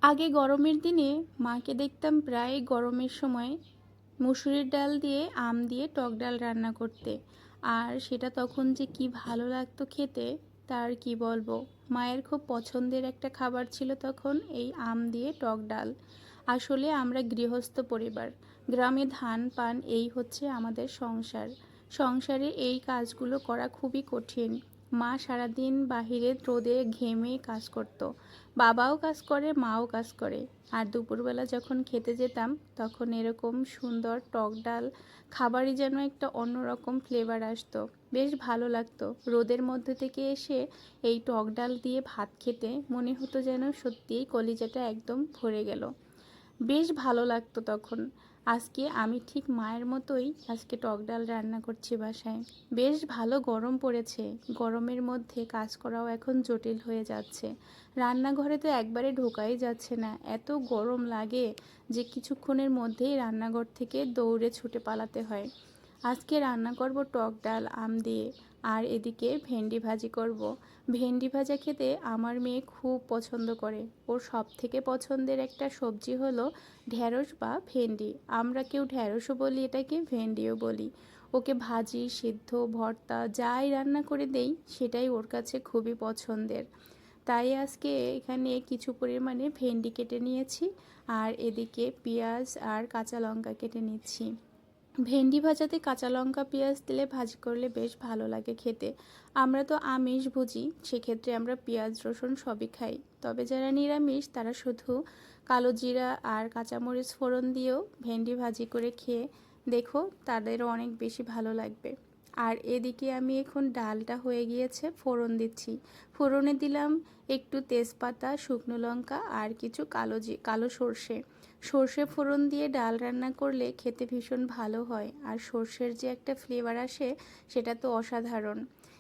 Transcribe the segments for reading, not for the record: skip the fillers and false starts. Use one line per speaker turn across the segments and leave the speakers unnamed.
আগে গরমের দিনে মাকে দেখতাম প্রায় গরমের সময় মুসুরির ডাল দিয়ে আম দিয়ে টক ডাল রান্না করতে। আর সেটা তখন যে কি ভালো লাগতো খেতে, তার কি বলবো। মায়ের খুব পছন্দের একটা খাবার ছিল তখন এই আম দিয়ে টক ডাল। আসলে আমরা গৃহস্থ পরিবার, গ্রামে ধান পান এই হচ্ছে আমাদের সংসার। সংসারে এই কাজগুলো করা খুবই কঠিন। মা সারাদিন বাহিরে রোদে ঘেমে কাজ করত, বাবাও কাজ করে, মাও কাজ করে। আর দুপুরবেলা যখন খেতে যেতাম তখন এরকম সুন্দর টক ডাল খাবারই যেন একটা অন্যরকম ফ্লেভার আসতো, বেশ ভালো লাগতো। রোদের মধ্যে থেকে এসে এই টক ডাল দিয়ে ভাত খেতে মনে হতো যেন সত্যিই কলিজাটা একদম ভরে গেল, বেশ ভালো লাগতো তখন। আজকে আমি ঠিক মায়ের মতোই আজকে টক ডাল রান্না করছি বাসায়। বেশ ভালো গরম পড়েছে, গরমের মধ্যে কাজ করাও এখন জটিল হয়ে যাচ্ছে। রান্নাঘরে তো একবারে ঢোকাই যাচ্ছে না, এত গরম লাগে যে কিছুক্ষণের মধ্যেই রান্নাঘর থেকে দৌড়ে ছুটে পালাতে হয়। আজকে রান্না করব টক ডাল আম দিয়ে, আর এদিকে ভেন্ডি ভাজি করব। ভেন্ডি ভাজা খেতে আমার মেয়ে খুব পছন্দ করে। ওর সব থেকে পছন্দের একটা সবজি হলো ঢ্যাঁড়স বা ভেন্ডি। আমরা কেউ ঢ্যাঁড়সও বলি, এটাকে ভেন্ডিও বলি। ওকে ভাজি, সিদ্ধ, ভর্তা যাই রান্না করে দেই সেটাই ওর কাছে খুবই পছন্দের। তাই আজকে এখানে কিছু পরিমাণে ভেন্ডি কেটে নিয়েছি, আর এদিকে পেঁয়াজ আর কাঁচা লঙ্কা কেটে নিচ্ছি। ভেন্ডি ভাজাতে কাঁচা লঙ্কা পেঁয়াজ দিলে ভাজি করলে বেশ ভালো লাগে খেতে। আমরা তো আমিষ ভুজি, সেক্ষেত্রে আমরা পেঁয়াজ রসুন সবই খাই। তবে যারা নিরামিষ তারা শুধু কালো জিরা আর কাঁচামরিচ ফোড়ন দিয়েও ভেন্ডি ভাজি করে খেয়ে দেখো, তাদেরও অনেক বেশি ভালো লাগবে। আর এদিকে আমি এখন ডালটা হয়ে গিয়েছে, ফোড়ন দিচ্ছি। ফোড়নে দিলাম একটু তেজপাতা, শুকনো লঙ্কা আর কিছু কালো সর্ষে। সর্ষে ফোড়ন দিয়ে ডাল রান্না করলে খেতে ভীষণ ভালো হয়, আর সর্ষের যে একটা ফ্লেভার আসে সেটা তো অসাধারণ।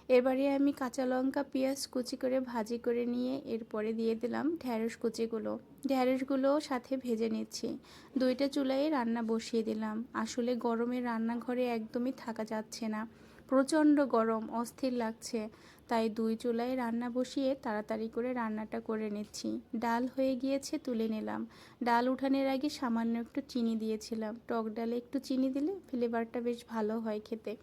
এবারে আমি কাঁচা লঙ্কা পেঁয়াজ কুচি করে ভাজি করে নিয়ে এরপরে দিয়ে দিলাম ঢ্যাঁড়স কুচিগুলো। ঢ্যাঁড়সগুলো সাথে ভেজে নিচ্ছি। দুইটা চুলায় রান্না বসিয়ে দিলাম। আসলে গরমে রান্নাঘরে একদমই থাকা যাচ্ছে না, প্রচণ্ড গরম, অস্থির লাগছে। তাই দুই চুলায় রান্না বসিয়ে তাড়াতাড়ি করে রান্নাটা করে নিচ্ছি। ডাল হয়ে গিয়েছে, তুলে নিলাম। ডাল উঠানোর আগে সামান্য একটু চিনি দিয়েছিলাম, টক ডালে একটু চিনি দিলে ফ্লেভারটা বেশ ভালো হয় খেতে।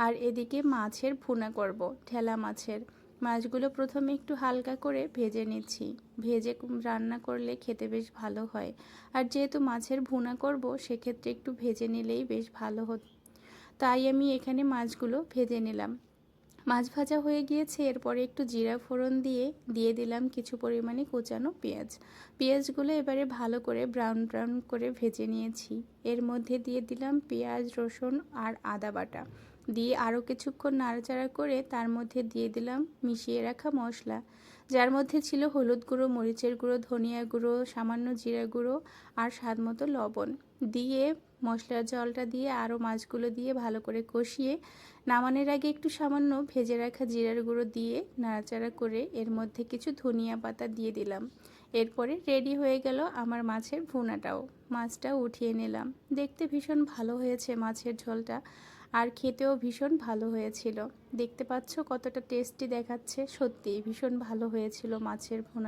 আর এদিকে মাছের ভুনা করব, ঠেলা মাছের। মাছগুলো প্রথমে একটু হালকা করে ভেজে নিচ্ছি। ভেজে রান্না করলে খেতে বেশ ভালো হয়। আর যেহেতু মাছের ভুনা করব সেক্ষেত্রে একটু ভেজে নিলেই বেশ ভালো হতো। তাই আমি এখানে মাছগুলো ভেজে নিলাম। মাছ ভাজা হয়ে গিয়েছে, এরপরে একটু জিরা ফোড়ন দিয়ে দিয়ে দিলাম কিছু পরিমাণে কুচানো পেঁয়াজ। পেঁয়াজগুলো এবারে ভালো করে ব্রাউন ব্রাউন করে ভেজে নিয়েছি। এর মধ্যে দিয়ে দিলাম পেঁয়াজ, রসুন আর আদা বাটা। দিয়ে আরও কিছুক্ষণ নাড়াচাড়া করে তার মধ্যে দিয়ে দিলাম মিশিয়ে রাখা মশলা, যার মধ্যে ছিল হলুদ গুঁড়ো, মরিচের গুঁড়ো, ধনিয়া গুঁড়ো, সামান্য জিরা গুঁড়ো আর স্বাদ মতো লবণ। দিয়ে মশলার জলটা দিয়ে আরও মাছগুলো দিয়ে ভালো করে কষিয়ে নামানোর আগে একটু সামান্য ভেজে রাখা জিরার গুঁড়ো দিয়ে নাড়াচাড়া করে এর মধ্যে কিছু ধনিয়া পাতা দিয়ে দিলাম। এরপরে রেডি হয়ে গেল আমার মাছের ভুনাটাও। মাছটাও উঠিয়ে নিলাম। দেখতে ভীষণ ভালো হয়েছে মাছের ঝোলটা, আর খেতেও ভীষণ ভালো হয়েছিল। দেখতে পাচ্ছ কতটা টেস্টি দেখাচ্ছে, সত্যিই ভীষণ ভালো হয়েছিল মাছের ভুনা।